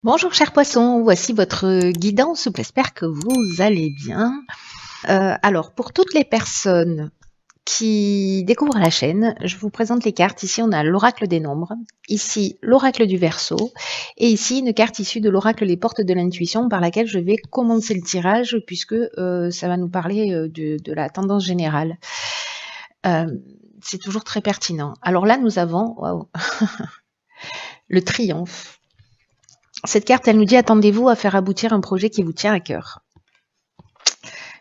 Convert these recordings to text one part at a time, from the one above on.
Bonjour chers poissons, voici votre guidance, j'espère que vous allez bien. Alors pour toutes les personnes qui découvrent la chaîne, je vous présente les cartes. Ici on a l'oracle des nombres, ici l'oracle du Verseau et ici une carte issue de l'oracle des portes de l'intuition par laquelle je vais commencer le tirage puisque ça va nous parler de la tendance générale. C'est toujours très pertinent. Alors là nous avons waouh, le triomphe. Cette carte, elle nous dit attendez-vous à faire aboutir un projet qui vous tient à cœur.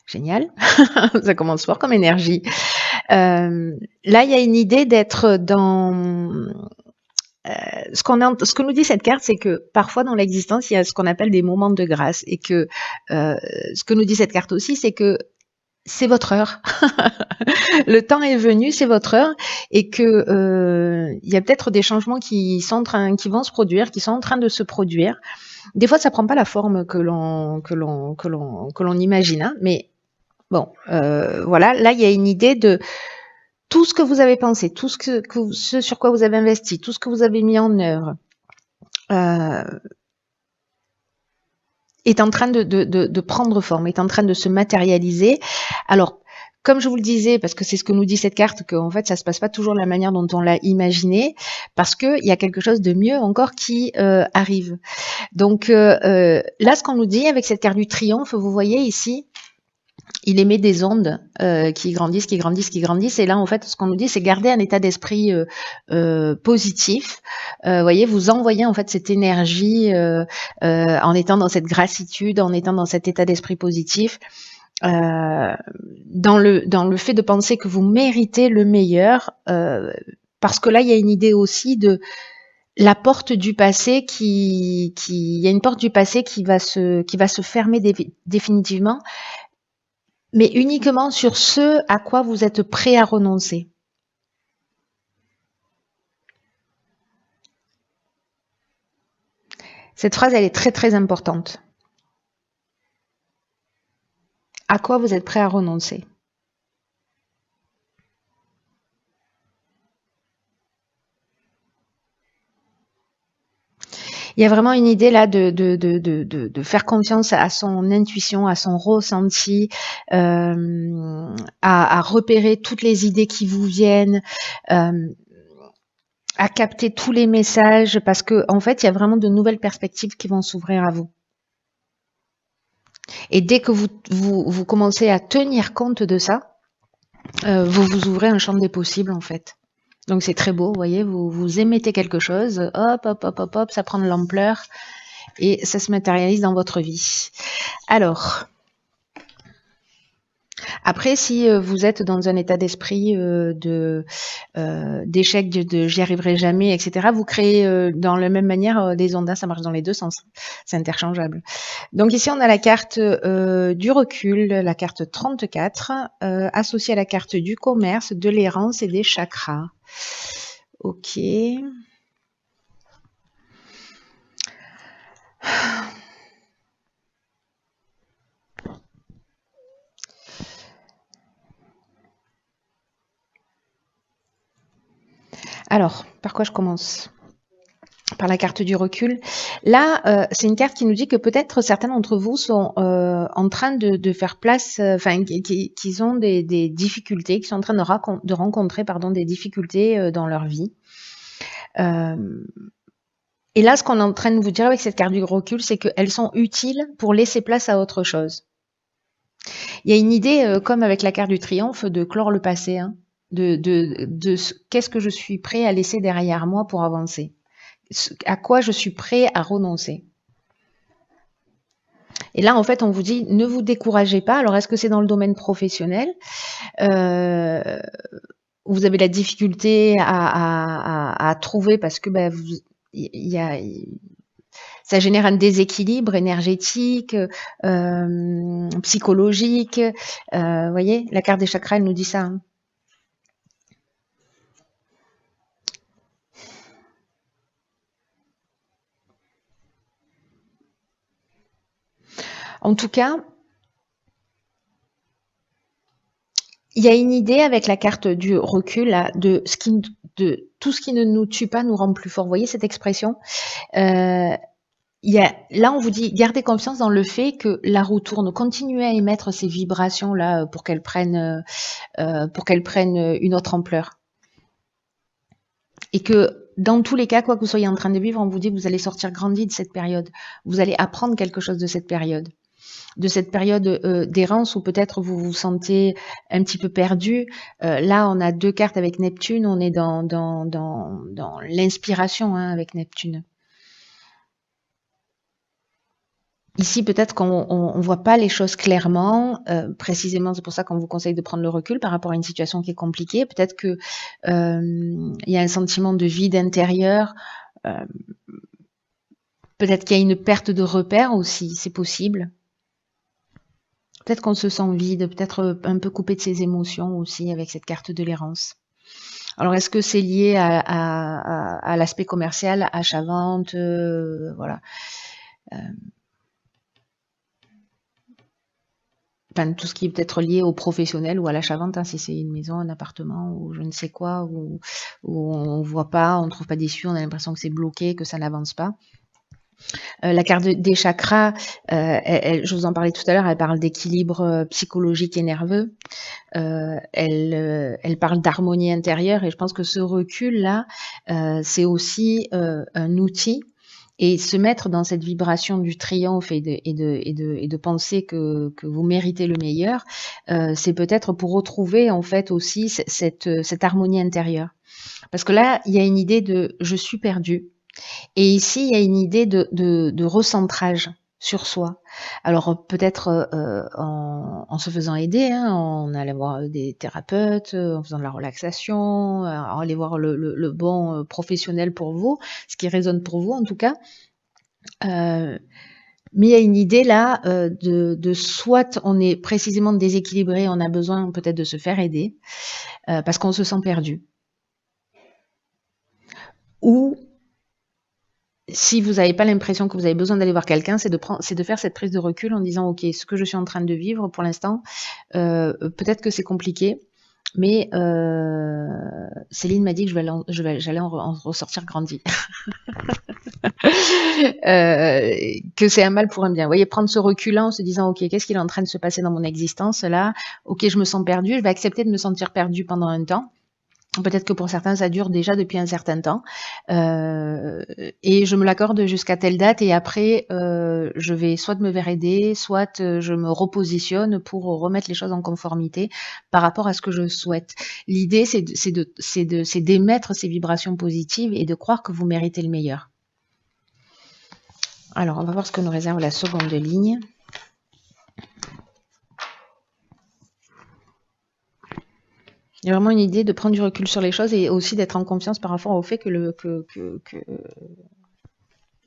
Génial, ça commence fort comme énergie. Là, il y a une idée d'être dans... ce que nous dit cette carte, c'est que parfois dans l'existence, il y a ce qu'on appelle des moments de grâce. Et que ce que nous dit cette carte aussi, c'est que c'est votre heure. Le temps est venu, c'est votre heure, et que il y a peut-être des changements qui vont se produire, qui sont en train de se produire. Des fois, ça prend pas la forme que l'on imagine, hein, mais bon, voilà. Là, il y a une idée de tout ce que vous avez pensé, tout ce sur quoi vous avez investi, tout ce que vous avez mis en œuvre. Est en train de prendre forme, est en train de se matérialiser. Alors, comme je vous le disais, parce que c'est ce que nous dit cette carte, qu'en fait, ça se passe pas toujours de la manière dont on l'a imaginé, parce qu'il y a quelque chose de mieux encore qui arrive. Donc là, ce qu'on nous dit avec cette carte du triomphe, vous voyez ici, il émet des ondes qui grandissent, qui grandissent, qui grandissent. Et là, en fait, ce qu'on nous dit, c'est garder un état d'esprit positif. Voyez, vous envoyez en fait cette énergie en étant dans cette gratitude, en étant dans cet état d'esprit positif. Dans le fait de penser que vous méritez le meilleur, parce que là, il y a une idée aussi de la porte du passé il y a une porte du passé qui va se fermer définitivement, mais uniquement sur ce à quoi vous êtes prêt à renoncer. Cette phrase, elle est très très importante. À quoi vous êtes prêt à renoncer? Il y a vraiment une idée là de faire confiance à son intuition, à son ressenti, à repérer toutes les idées qui vous viennent, à capter tous les messages, parce que en fait, il y a vraiment de nouvelles perspectives qui vont s'ouvrir à vous. Et dès que vous commencez à tenir compte de ça, vous vous ouvrez un champ des possibles en fait. Donc c'est très beau, vous voyez, vous émettez quelque chose, hop, hop, hop, hop, hop, ça prend de l'ampleur et ça se matérialise dans votre vie. Alors, après, si vous êtes dans un état d'esprit d'échec, de j'y arriverai jamais, etc., vous créez dans la même manière des ondes, ça marche dans les deux sens, c'est interchangeable. Donc ici, on a la carte du recul, la carte 34, associée à la carte du commerce, de l'errance et des chakras. Ok. Alors, par quoi je commence? Par la carte du recul. Là, c'est une carte qui nous dit que peut-être certains d'entre vous sont en train de faire place, enfin, qu'ils ont des difficultés, qui sont en train de rencontrer des difficultés dans leur vie. Et là, ce qu'on est en train de vous dire avec cette carte du recul, c'est qu'elles sont utiles pour laisser place à autre chose. Il y a une idée, comme avec la carte du triomphe, de clore le passé, hein, qu'est-ce que je suis prêt à laisser derrière moi pour avancer, à quoi je suis prêt à renoncer. Et là, en fait, on vous dit, ne vous découragez pas. Alors, est-ce que c'est dans le domaine professionnel vous avez la difficulté à trouver parce que ça génère un déséquilibre énergétique, psychologique. Vous voyez, la carte des chakras, elle nous dit ça. Hein. En tout cas, il y a une idée avec la carte du recul là, de tout ce qui ne nous tue pas nous rend plus fort. Vous voyez cette expression là, on vous dit, gardez confiance dans le fait que la roue tourne, continuez à émettre ces vibrations-là pour qu'elles prennent une autre ampleur. Et que dans tous les cas, quoi que vous soyez en train de vivre, on vous dit que vous allez sortir grandi de cette période. Vous allez apprendre quelque chose de cette période. De cette période d'errance où peut-être vous vous sentez un petit peu perdu. Là, on a 2 cartes avec Neptune, on est dans l'inspiration avec Neptune. Ici, peut-être qu'on ne voit pas les choses clairement. Précisément, c'est pour ça qu'on vous conseille de prendre le recul par rapport à une situation qui est compliquée. Peut-être que y a un sentiment de vide intérieur. Peut-être qu'il y a une perte de repères aussi, c'est possible. Peut-être qu'on se sent vide, peut-être un peu coupé de ses émotions aussi avec cette carte de l'errance. Alors, est-ce que c'est lié à l'aspect commercial, achat-vente, voilà. Enfin, tout ce qui est peut-être lié au professionnel ou à l'achat-vente, hein, si c'est une maison, un appartement ou je ne sais quoi, où on voit pas, on ne trouve pas d'issue, on a l'impression que c'est bloqué, que ça n'avance pas. La carte des chakras, je vous en parlais tout à l'heure, elle parle d'équilibre psychologique et nerveux. Elle parle d'harmonie intérieure et je pense que ce recul-là, c'est aussi un outil. Et se mettre dans cette vibration du triomphe et de penser que vous méritez le meilleur, c'est peut-être pour retrouver en fait aussi cette harmonie intérieure. Parce que là, il y a une idée de je suis perdu. Et ici, il y a une idée de recentrage sur soi. Alors peut-être en se faisant aider, en allant voir des thérapeutes, en faisant de la relaxation, en aller voir le bon professionnel pour vous, ce qui résonne pour vous en tout cas. Mais il y a une idée là de soit on est précisément déséquilibré, on a besoin peut-être de se faire aider parce qu'on se sent perdu. Ou si vous n'avez pas l'impression que vous avez besoin d'aller voir quelqu'un, c'est de faire cette prise de recul en disant ok, ce que je suis en train de vivre pour l'instant, peut-être que c'est compliqué, mais Céline m'a dit que j'allais en ressortir grandi. Que c'est un mal pour un bien. Vous voyez, prendre ce recul-là en se disant ok, qu'est-ce qu'il est en train de se passer dans mon existence là? Ok, je me sens perdu, je vais accepter de me sentir perdu pendant un temps. Peut-être que pour certains, ça dure déjà depuis un certain temps. Et je me l'accorde jusqu'à telle date et après, je vais soit me faire aider, soit je me repositionne pour remettre les choses en conformité par rapport à ce que je souhaite. L'idée, c'est d'émettre ces vibrations positives et de croire que vous méritez le meilleur. Alors, on va voir ce que nous réserve la seconde ligne. Il y a vraiment une idée de prendre du recul sur les choses et aussi d'être en confiance par rapport au fait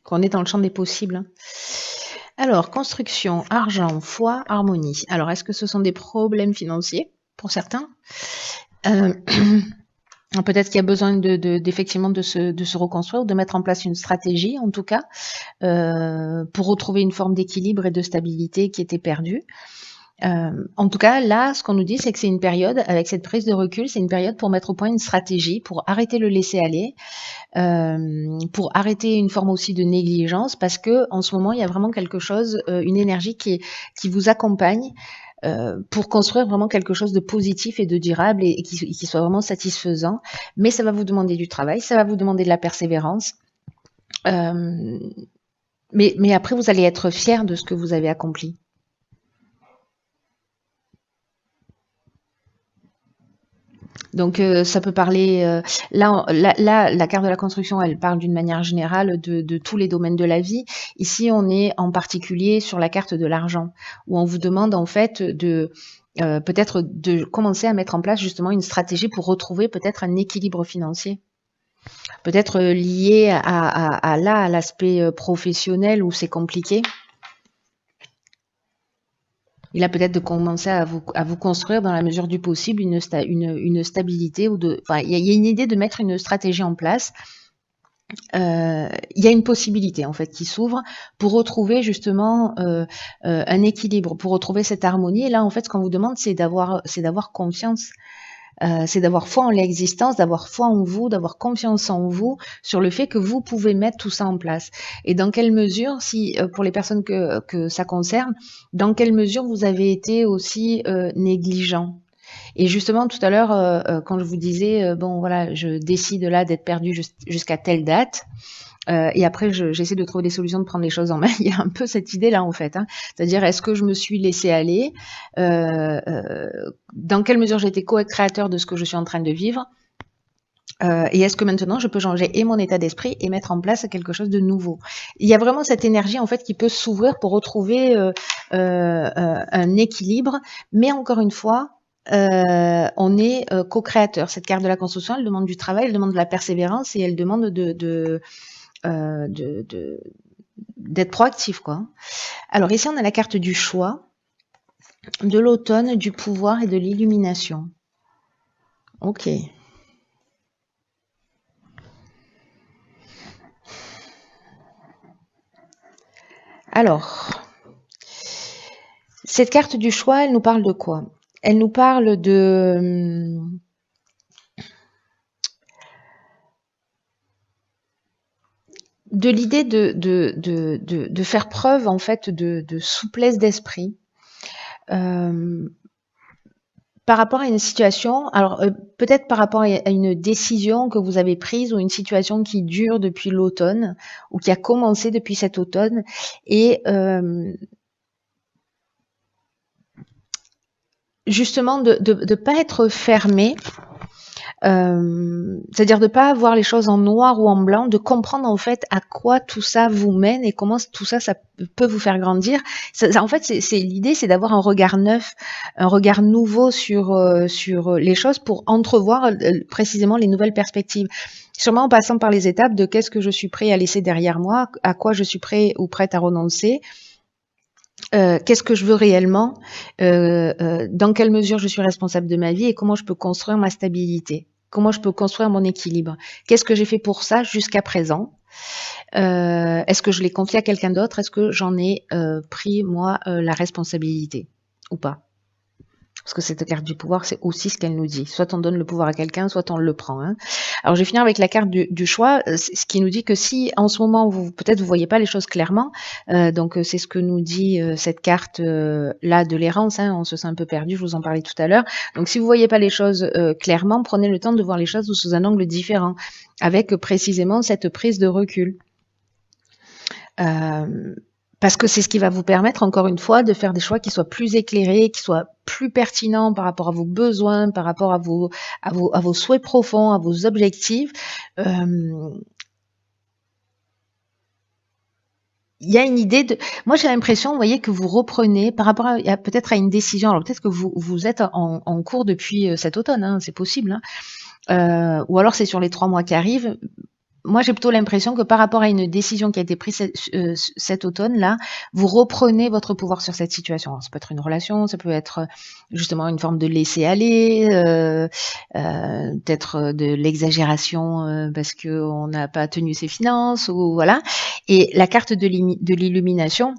qu'on est dans le champ des possibles. Alors, construction, argent, foi, harmonie. Alors, est-ce que ce sont des problèmes financiers pour certains? Peut-être qu'il y a besoin d'effectivement de se reconstruire, de mettre en place une stratégie, en tout cas, pour retrouver une forme d'équilibre et de stabilité qui était perdue. En tout cas, là, ce qu'on nous dit, c'est que c'est une période, avec cette prise de recul, c'est une période pour mettre au point une stratégie, pour arrêter le laisser-aller, pour arrêter une forme aussi de négligence, parce que en ce moment, il y a vraiment quelque chose, une énergie qui vous accompagne pour construire vraiment quelque chose de positif et de durable et qui soit vraiment satisfaisant. Mais ça va vous demander du travail, ça va vous demander de la persévérance. Mais après, vous allez être fier de ce que vous avez accompli. Donc ça peut parler, là, la carte de la construction, elle parle d'une manière générale de tous les domaines de la vie. Ici, on est en particulier sur la carte de l'argent, où on vous demande en fait peut-être de commencer à mettre en place justement une stratégie pour retrouver peut-être un équilibre financier. Peut-être lié à l'aspect professionnel où c'est compliqué. Il a peut-être de commencer à vous construire dans la mesure du possible une stabilité ou il y a une idée de mettre une stratégie en place. Il y a une possibilité en fait qui s'ouvre pour retrouver justement un équilibre, pour retrouver cette harmonie. Et là, en fait, ce qu'on vous demande, c'est d'avoir confiance. C'est d'avoir foi en l'existence, d'avoir foi en vous, d'avoir confiance en vous sur le fait que vous pouvez mettre tout ça en place. Et dans quelle mesure, si pour les personnes que ça concerne, dans quelle mesure vous avez été aussi négligent. Et justement, tout à l'heure, quand je vous disais, bon voilà, je décide là d'être perdu jusqu'à telle date, et après, j'essaie de trouver des solutions, de prendre les choses en main. Il y a un peu cette idée-là, en fait. Hein. C'est-à-dire, est-ce que je me suis laissé aller dans quelle mesure j'ai été co-créateur de ce que je suis en train de vivre et est-ce que maintenant, je peux changer et mon état d'esprit et mettre en place quelque chose de nouveau. Il y a vraiment cette énergie, en fait, qui peut s'ouvrir pour retrouver un équilibre. Mais encore une fois, on est co-créateur. Cette carte de la construction, elle demande du travail, elle demande de la persévérance et elle demande d'être proactif, quoi. Alors ici, on a la carte du choix, de l'automne, du pouvoir et de l'illumination. Ok. Alors, cette carte du choix, elle nous parle de quoi? Elle nous parle de l'idée de faire preuve en fait de souplesse d'esprit par rapport à une situation, alors peut-être par rapport à une décision que vous avez prise ou une situation qui dure depuis l'automne ou qui a commencé depuis cet automne et justement de pas être fermé. C'est-à-dire de pas voir les choses en noir ou en blanc, de comprendre en fait à quoi tout ça vous mène et comment tout ça, ça peut vous faire grandir. En fait, c'est l'idée, c'est d'avoir un regard neuf, un regard nouveau sur les choses pour entrevoir précisément les nouvelles perspectives. Sûrement en passant par les étapes de qu'est-ce que je suis prêt à laisser derrière moi, à quoi je suis prêt ou prête à renoncer. Qu'est-ce que je veux réellement, dans quelle mesure je suis responsable de ma vie et comment je peux construire ma stabilité, comment je peux construire mon équilibre. Qu'est-ce que j'ai fait pour ça jusqu'à présent? Est-ce que je l'ai confié à quelqu'un d'autre? Est-ce que j'en ai pris, moi, la responsabilité ou pas? Parce que cette carte du pouvoir, c'est aussi ce qu'elle nous dit. Soit on donne le pouvoir à quelqu'un, soit on le prend. Hein. Alors, je vais finir avec la carte du choix, ce qui nous dit que si, en ce moment, peut-être vous voyez pas les choses clairement, donc c'est ce que nous dit cette carte là de l'errance. Hein, on se sent un peu perdu, je vous en parlais tout à l'heure. Donc, si vous voyez pas les choses clairement, prenez le temps de voir les choses sous un angle différent, avec précisément cette prise de recul. Parce que c'est ce qui va vous permettre, encore une fois, de faire des choix qui soient plus éclairés, qui soient plus pertinents par rapport à vos besoins, par rapport à vos souhaits profonds, à vos objectifs. Il y a une idée de... Moi, j'ai l'impression, vous voyez, que vous reprenez par rapport à peut-être à une décision. Alors, peut-être que vous êtes en cours depuis cet automne, hein, c'est possible. Hein. Ou alors, c'est sur les 3 mois qui arrivent. Moi, j'ai plutôt l'impression que par rapport à une décision qui a été prise cet automne-là, vous reprenez votre pouvoir sur cette situation. Alors, ça peut être une relation, ça peut être justement une forme de laisser-aller, peut-être de l'exagération parce qu'on n'a pas tenu ses finances, ou voilà. Et la carte de l'illumination,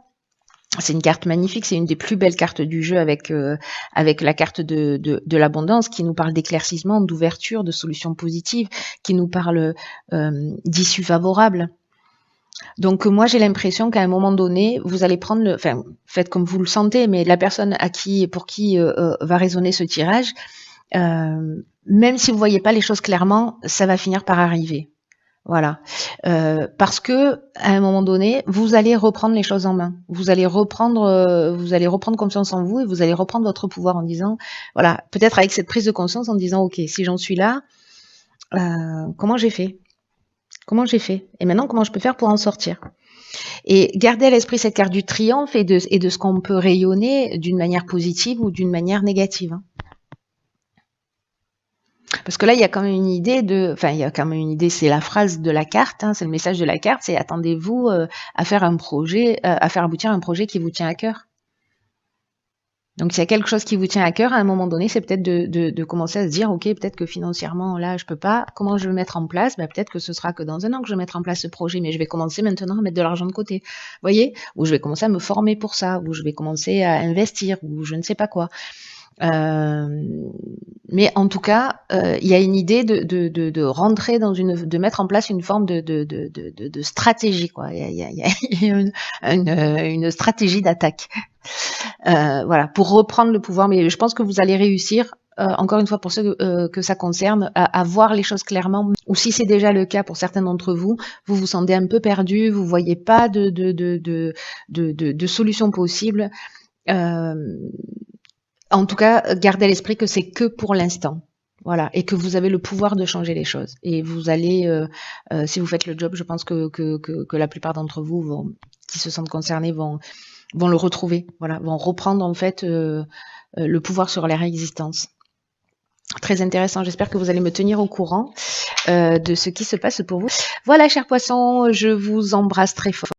c'est une carte magnifique, c'est une des plus belles cartes du jeu avec la carte de l'abondance qui nous parle d'éclaircissement, d'ouverture, de solutions positives, qui nous parle d'issues favorables. Donc moi j'ai l'impression qu'à un moment donné, vous allez prendre enfin faites comme vous le sentez, mais la personne pour qui va résonner ce tirage, même si vous voyez pas les choses clairement, ça va finir par arriver. Voilà, parce que à un moment donné, vous allez reprendre les choses en main. Vous allez reprendre confiance en vous et vous allez reprendre votre pouvoir en disant, voilà, peut-être avec cette prise de conscience en disant, ok, si j'en suis là, comment j'ai fait? Comment j'ai fait? Et maintenant, comment je peux faire pour en sortir? Et garder à l'esprit cette carte du triomphe et de ce qu'on peut rayonner d'une manière positive ou d'une manière négative. Hein. Parce que là, il y a quand même une idée c'est la phrase de la carte, hein, c'est le message de la carte, c'est attendez-vous à faire un projet, à faire aboutir un projet qui vous tient à cœur. Donc, s'il y a quelque chose qui vous tient à cœur, à un moment donné, c'est peut-être de commencer à se dire, ok, peut-être que financièrement, là, je peux pas. Comment je vais le mettre en place? Peut-être que ce sera que dans 1 an que je vais mettre en place ce projet, mais je vais commencer maintenant à mettre de l'argent de côté. Vous voyez? Ou je vais commencer à me former pour ça, ou je vais commencer à investir, ou je ne sais pas quoi. Mais en tout cas, il y a une idée de rentrer dans de mettre en place une forme de stratégie, quoi. Il y a une stratégie d'attaque. Voilà, pour reprendre le pouvoir. Mais je pense que vous allez réussir, encore une fois, pour ceux que ça concerne, à voir les choses clairement. Ou si c'est déjà le cas pour certains d'entre vous, vous vous sentez un peu perdu, vous voyez pas de solution possible. En tout cas, gardez à l'esprit que c'est que pour l'instant. Voilà, et que vous avez le pouvoir de changer les choses. Et vous allez, si vous faites le job, je pense que la plupart d'entre vous qui se sentent concernés vont le retrouver. Voilà, vont reprendre en fait le pouvoir sur leur existence. Très intéressant. J'espère que vous allez me tenir au courant de ce qui se passe pour vous. Voilà, chers poissons, je vous embrasse très fort.